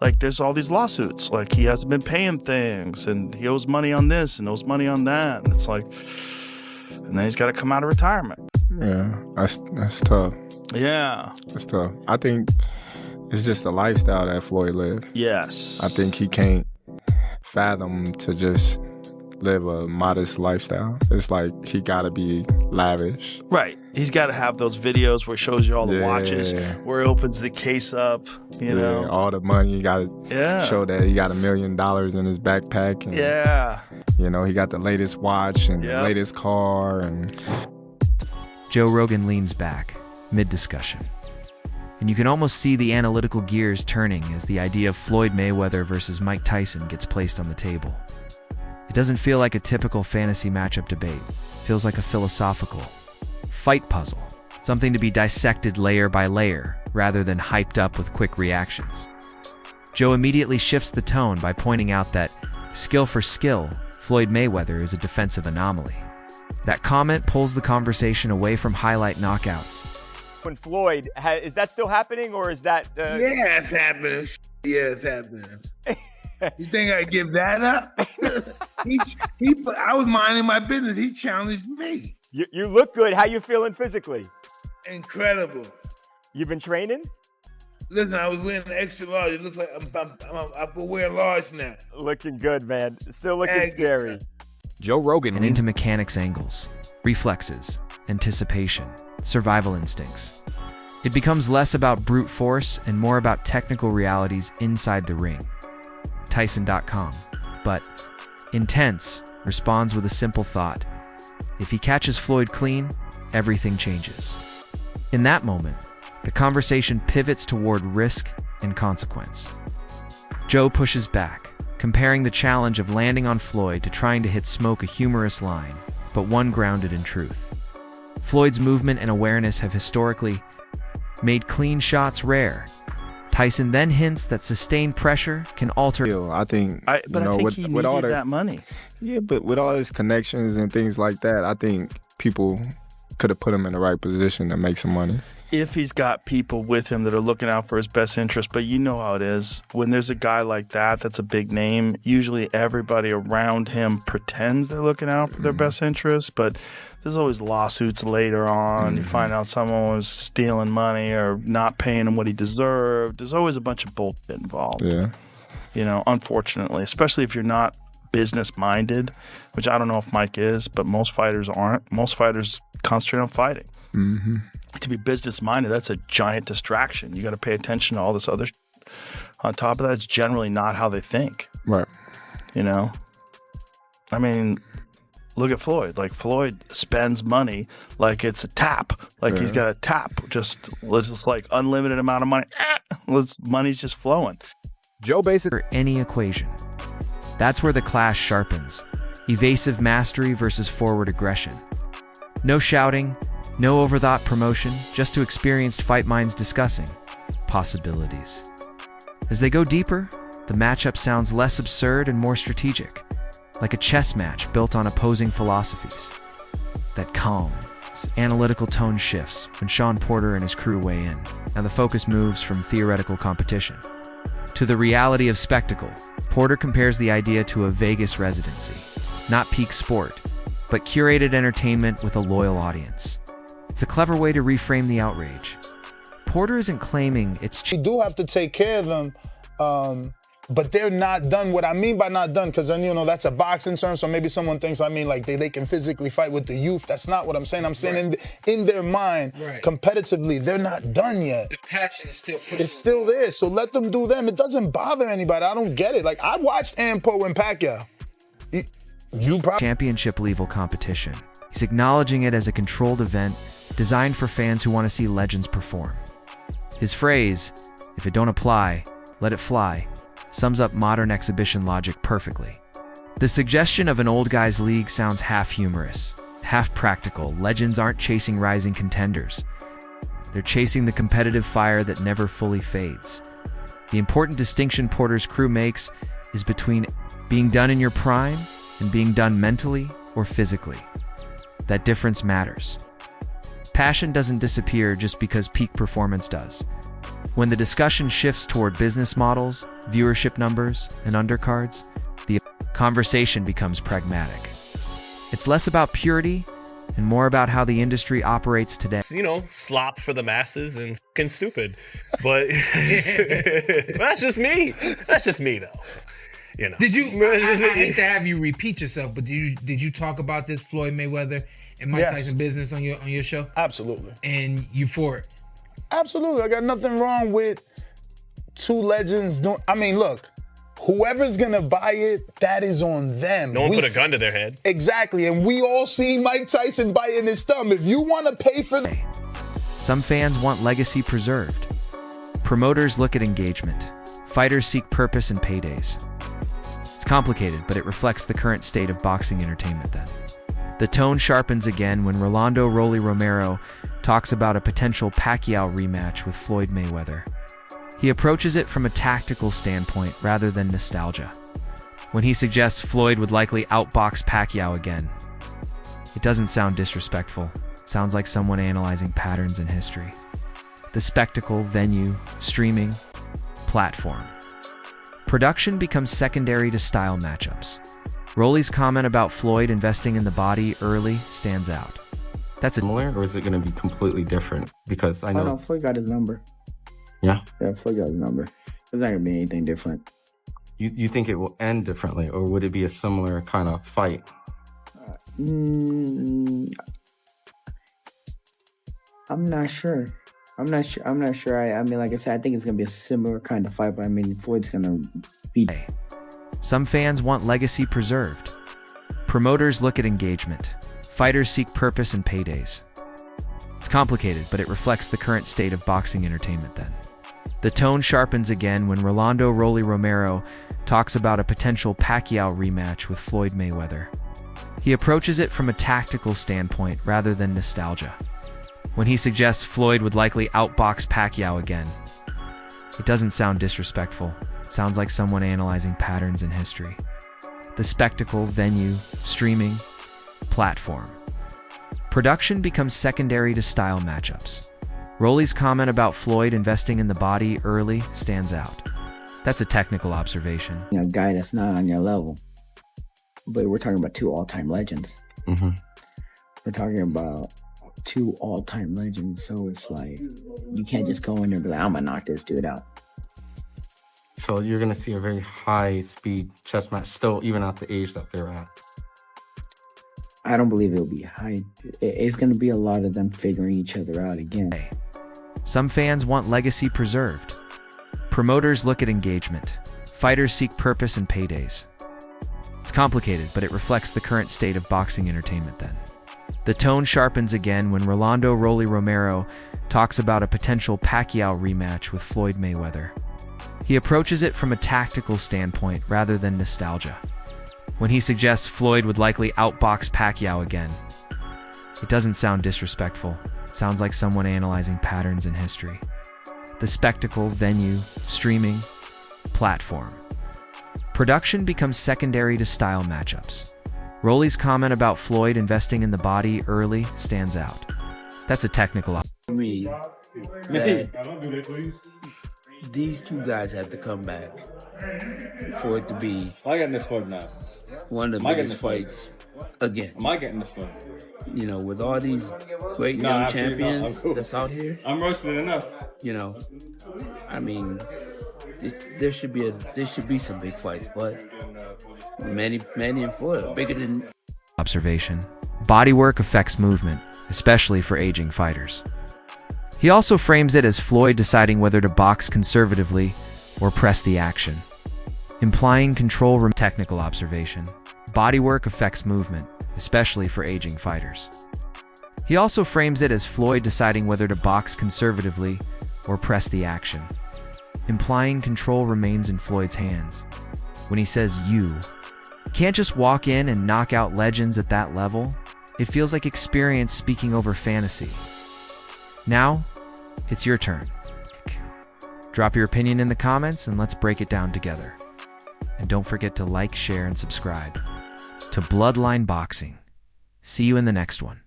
like there's all these lawsuits. Like he hasn't been paying things and he owes money on this and owes money on that. And it's like, and then he's got to come out of retirement. Yeah, that's tough. Yeah. That's tough. I think it's just the lifestyle that Floyd lived. Yes. I think he can't fathom to just live a modest lifestyle. It's like he gotta be lavish. Right. He's got to have those videos where he shows you all the watches, where he opens the case up, you know. All the money. You gotta show that he got $1 million in his backpack. And, you know, he got the latest watch and the latest car. And Joe Rogan leans back, mid-discussion. And you can almost see the analytical gears turning as the idea of Floyd Mayweather versus Mike Tyson gets placed on the table. It doesn't feel like a typical fantasy matchup debate. It feels like a philosophical fight puzzle, something to be dissected layer by layer rather than hyped up with quick reactions. Joe immediately shifts the tone by pointing out that, skill for skill, Floyd Mayweather is a defensive anomaly. That comment pulls the conversation away from highlight knockouts. When Floyd, is that still happening, or is that... Yeah, it's happening. Yeah, it's happening. You think I give that up? I was minding my business. He challenged me. You look good. How you feeling physically? Incredible. You've been training? Listen, I was wearing an extra large. It looks like I'm wearing large now. Looking good, man. Still looking scary. Joe Rogan and into mechanics angles, reflexes, anticipation, survival instincts. It becomes less about brute force and more about technical realities inside the ring. Tyson.com, but Intense responds with a simple thought. If he catches Floyd clean, everything changes. In that moment, the conversation pivots toward risk and consequence. Joe pushes back, comparing the challenge of landing on Floyd to trying to hit Smoke, a humorous line, but one grounded in truth. Floyd's movement and awareness have historically made clean shots rare. Tyson then hints that sustained pressure can alter... I think, I think he needed that money. Yeah, but with all his connections and things like that, I think people could have put him in the right position to make some money. If he's got people with him that are looking out for his best interest, but you know how it is. When there's a guy like that, that's a big name, usually everybody around him pretends they're looking out for their best interest, but there's always lawsuits later on. You find out someone was stealing money or not paying him what he deserved. There's always a bunch of bullshit involved. Yeah. You know, unfortunately, especially if you're not business-minded, which I don't know if Mike is, but most fighters aren't. Most fighters concentrate on fighting. Mm-hmm. To be business-minded, that's a giant distraction. You got to pay attention to all this other on top of that. It's generally not how they think. Right. You know? I mean, look at Floyd. Like, Floyd spends money like it's a tap. Like, he's got a tap. Just like unlimited amount of money. Money's just flowing. Joe basically any equation. That's where the clash sharpens. Evasive mastery versus forward aggression. No shouting, no overthought promotion, just two experienced fight minds discussing possibilities. As they go deeper, the matchup sounds less absurd and more strategic, like a chess match built on opposing philosophies. That calm, analytical tone shifts when Sean Porter and his crew weigh in. Now the focus moves from theoretical competition to the reality of spectacle. Porter compares the idea to a Vegas residency, not peak sport, but curated entertainment with a loyal audience. It's a clever way to reframe the outrage. Porter isn't claiming it's... You do have to take care of them, but they're not done. What I mean by not done, because then, you know, that's a boxing term, so maybe someone thinks I mean like they can physically fight with the youth. That's not what I'm saying. I'm saying in their mind, competitively, they're not done yet. The passion is still pushing. It's still there, so let them do them. It doesn't bother anybody. I don't get it. Like, I watched Ampo and Pacquiao. You probably... Championship level competition. He's acknowledging it as a controlled event designed for fans who want to see legends perform. His phrase, "If it don't apply, let it fly," sums up modern exhibition logic perfectly. The suggestion of an old guys league sounds half humorous, half practical. Legends aren't chasing rising contenders. They're chasing the competitive fire that never fully fades. The important distinction Porter's crew makes is between being done in your prime and being done mentally or physically. That difference matters. Passion doesn't disappear just because peak performance does. When the discussion shifts toward business models, viewership numbers, and undercards, the conversation becomes pragmatic. It's less about purity and more about how the industry operates today. You know, slop for the masses and fucking stupid. But that's just me. That's just me, though. You know. Did you? I hate to have you repeat yourself, but did you talk about this Floyd Mayweather and Mike Tyson business on your show? Absolutely. And you for it? Absolutely. I got nothing wrong with two legends doing. I mean, look, whoever's gonna buy it, that is on them. No one put a gun to their head. Exactly, and we all see Mike Tyson biting his thumb. If you want to pay for some fans want legacy preserved. Promoters look at engagement. Fighters seek purpose and paydays. It's complicated, but it reflects the current state of boxing entertainment then. The tone sharpens again when Rolando "Rolly" Romero talks about a potential Pacquiao rematch with Floyd Mayweather. He approaches it from a tactical standpoint rather than nostalgia. When he suggests Floyd would likely outbox Pacquiao again, it doesn't sound disrespectful. It sounds like someone analyzing patterns in history. The spectacle, venue, streaming, platform. Production becomes secondary to style matchups. Rolly's comment about Floyd investing in the body early stands out. That's similar, or is it going to be completely different? Because I know. Oh, no, Floyd got his number. Yeah? Yeah, Floyd got his number. It's not going to be anything different. You think it will end differently, or would it be a similar kind of fight? I'm not sure. I'm not sure. I mean, like I said, I think it's going to be a similar kind of fight, but I mean, Floyd's going to beat. Some fans want legacy preserved. Promoters look at engagement. Fighters seek purpose and paydays. It's complicated, but it reflects the current state of boxing entertainment then. The tone sharpens again when Rolando "Rolly" Romero talks about a potential Pacquiao rematch with Floyd Mayweather. He approaches it from a tactical standpoint rather than nostalgia. When he suggests Floyd would likely outbox Pacquiao again, it doesn't sound disrespectful. It sounds like someone analyzing patterns in history. The spectacle, venue, streaming, platform. Production becomes secondary to style matchups. Rolly's comment about Floyd investing in the body early stands out. That's a technical observation. A guy that's not on your level. But we're talking about two all-time legends. Mm-hmm. We're talking about two all-time legends, so it's like you can't just go in there and be like, I'm gonna knock this dude out. So you're gonna see a very high-speed chess match still, even at the age that they're at. I don't believe it'll be high. It's gonna be a lot of them figuring each other out again. Some fans want legacy preserved. Promoters look at engagement. Fighters seek purpose and paydays. It's complicated, but it reflects the current state of boxing entertainment then. The tone sharpens again when Rolando "Rolly" Romero talks about a potential Pacquiao rematch with Floyd Mayweather. He approaches it from a tactical standpoint rather than nostalgia. When he suggests Floyd would likely outbox Pacquiao again, it doesn't sound disrespectful. It sounds like someone analyzing patterns in history. The spectacle, venue, streaming, platform. Production becomes secondary to style matchups. Rolly's comment about Floyd investing in the body early stands out. That's a technical. I mean, these two guys have to come back for it to be. I getting this fight now. One of the biggest fights again. Am I getting this one? You know, with all these great young champions that's out here. I'm roasted enough. You know, I mean, there should be some big fights, but Manny and Floyd are bigger than. Observation. Bodywork affects movement, especially for aging fighters. He also frames it as Floyd deciding whether to box conservatively or press the action, implying control. Technical observation. Bodywork affects movement, especially for aging fighters. He also frames it as Floyd deciding whether to box conservatively or press the action, implying control remains in Floyd's hands. When he says you can't just walk in and knock out legends at that level, it feels like experience speaking over fantasy. Now, it's your turn. Drop your opinion in the comments and let's break it down together. And don't forget to like, share, and subscribe to Bloodline Boxing. See you in the next one.